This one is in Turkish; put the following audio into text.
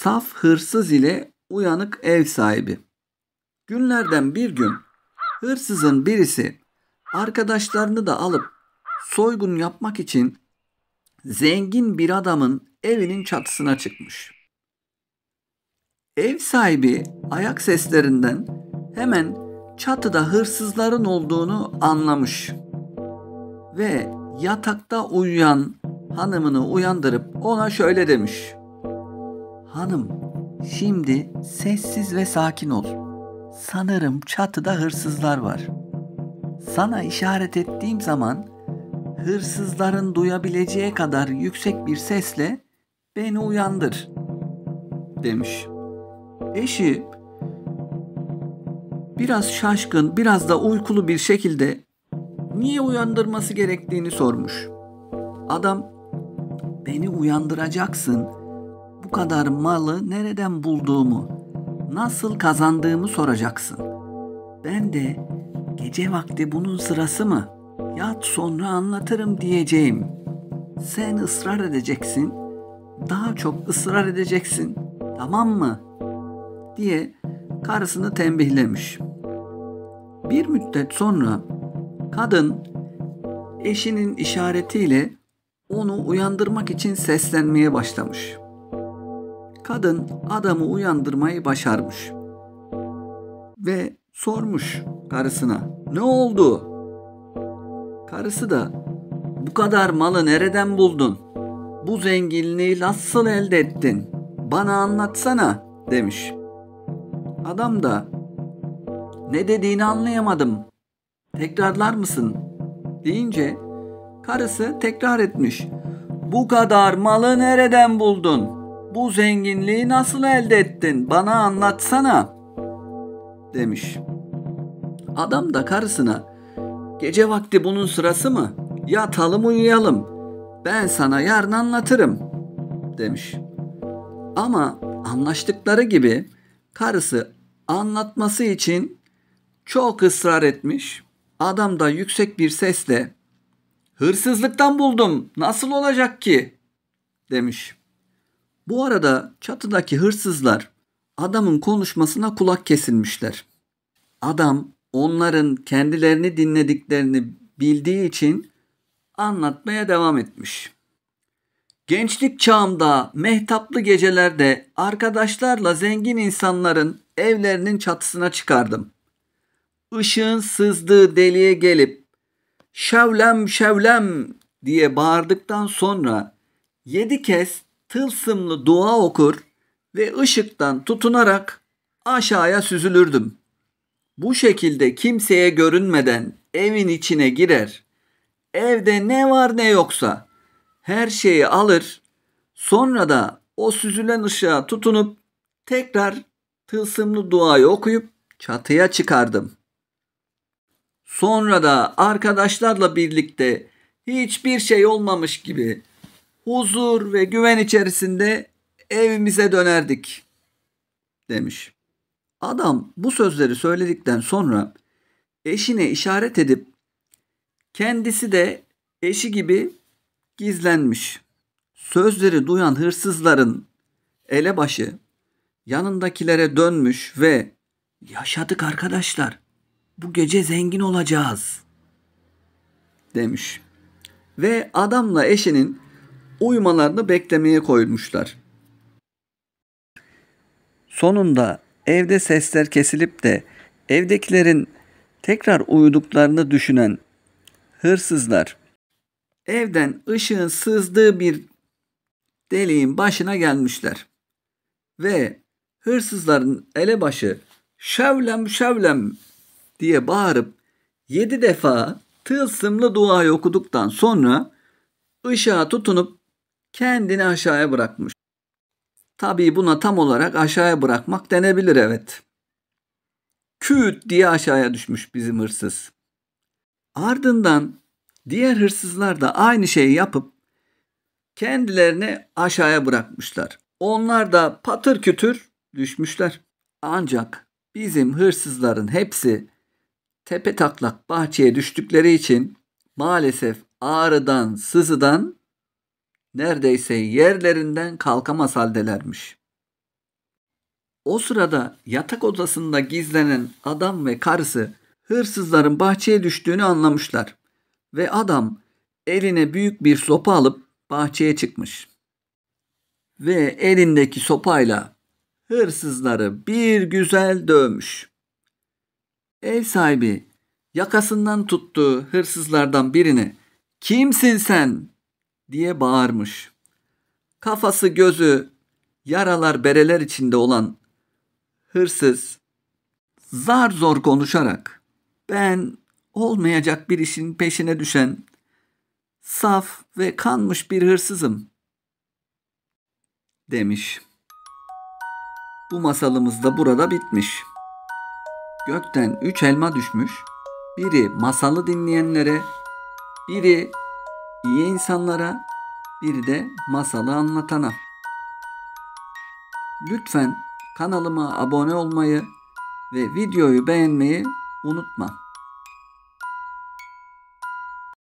Saf hırsız ile uyanık ev sahibi. Günlerden bir gün hırsızın birisi arkadaşlarını da alıp soygun yapmak için zengin bir adamın evinin çatısına çıkmış. Ev sahibi ayak seslerinden hemen çatıda hırsızların olduğunu anlamış ve yatakta uyuyan hanımını uyandırıp ona şöyle demiş: "Hanım, şimdi sessiz ve sakin ol. Sanırım çatıda hırsızlar var. Sana işaret ettiğim zaman hırsızların duyabileceği kadar yüksek bir sesle beni uyandır," demiş. Eşi biraz şaşkın, biraz da uykulu bir şekilde niye uyandırması gerektiğini sormuş. Adam, "Beni uyandıracaksın. Bu kadar malı nereden bulduğumu, nasıl kazandığımı soracaksın. Ben de gece vakti bunun sırası mı? Yat sonra anlatırım diyeceğim. Sen ısrar edeceksin. Daha çok ısrar edeceksin. Tamam mı?" diye karısını tembihlemiş. Bir müddet sonra kadın eşinin işaretiyle onu uyandırmak için seslenmeye başlamış. Kadın adamı uyandırmayı başarmış ve sormuş karısına, "Ne oldu?" Karısı da, "Bu kadar malı nereden buldun? Bu zenginliği nasıl elde ettin? Bana anlatsana," demiş. Adam da, "Ne dediğini anlayamadım. Tekrarlar mısın?" deyince karısı tekrar etmiş. "Bu kadar malı nereden buldun? Bu zenginliği nasıl elde ettin? Bana anlatsana," demiş. Adam da karısına, "Gece vakti bunun sırası mı? Yatalım uyuyalım. Ben sana yarın anlatırım," demiş. Ama anlaştıkları gibi karısı anlatması için çok ısrar etmiş. Adam da yüksek bir sesle, "Hırsızlıktan buldum. Nasıl olacak ki?" demiş. Bu arada çatıdaki hırsızlar adamın konuşmasına kulak kesilmişler. Adam onların kendilerini dinlediklerini bildiği için anlatmaya devam etmiş. "Gençlik çağımda mehtaplı gecelerde arkadaşlarla zengin insanların evlerinin çatısına çıkardım. Işığın sızdığı deliğe gelip "Şevlem şevlem" diye bağırdıktan sonra 7 kez tılsımlı dua okur ve ışıktan tutunarak aşağıya süzülürdüm. Bu şekilde kimseye görünmeden evin içine girer, evde ne var ne yoksa her şeyi alır, sonra da o süzülen ışığa tutunup tekrar tılsımlı duayı okuyup çatıya çıkardım. Sonra da arkadaşlarla birlikte hiçbir şey olmamış gibi huzur ve güven içerisinde evimize dönerdik," demiş. Adam bu sözleri söyledikten sonra eşine işaret edip kendisi de eşi gibi gizlenmiş. Sözleri duyan hırsızların elebaşı yanındakilere dönmüş ve "Yaşadık arkadaşlar, bu gece zengin olacağız," demiş. Ve adamla eşinin uyumalarını beklemeye koymuşlar. Sonunda evde sesler kesilip de evdekilerin tekrar uyuduklarını düşünen hırsızlar evden ışığın sızdığı bir deliğin başına gelmişler. Ve hırsızların elebaşı "Şevlem şevlem" diye bağırıp 7 defa tılsımlı duayı okuduktan sonra ışığa tutunup kendini aşağıya bırakmış. Tabii buna tam olarak aşağıya bırakmak denebilir, evet. Küt diye aşağıya düşmüş bizim hırsız. Ardından diğer hırsızlar da aynı şeyi yapıp kendilerini aşağıya bırakmışlar. Onlar da patır kütür düşmüşler. Ancak bizim hırsızların hepsi tepetaklak bahçeye düştükleri için maalesef ağrıdan, sızıdan neredeyse yerlerinden kalkamaz haldelermiş. O sırada yatak odasında gizlenen adam ve karısı hırsızların bahçeye düştüğünü anlamışlar ve adam eline büyük bir sopa alıp bahçeye çıkmış ve elindeki sopayla hırsızları bir güzel dövmüş. Ev sahibi yakasından tuttuğu hırsızlardan birine "Kimsin sen?" diye bağırmış. Kafası gözü yaralar bereler içinde olan hırsız zar zor konuşarak "Ben olmayacak bir işin peşine düşen saf ve kanmış bir hırsızım" demiş. Bu masalımız da burada bitmiş. Gökten 3 elma düşmüş. Biri masalı dinleyenlere, biri iyi insanlara, biri de masalı anlatana. Lütfen kanalıma abone olmayı ve videoyu beğenmeyi unutma.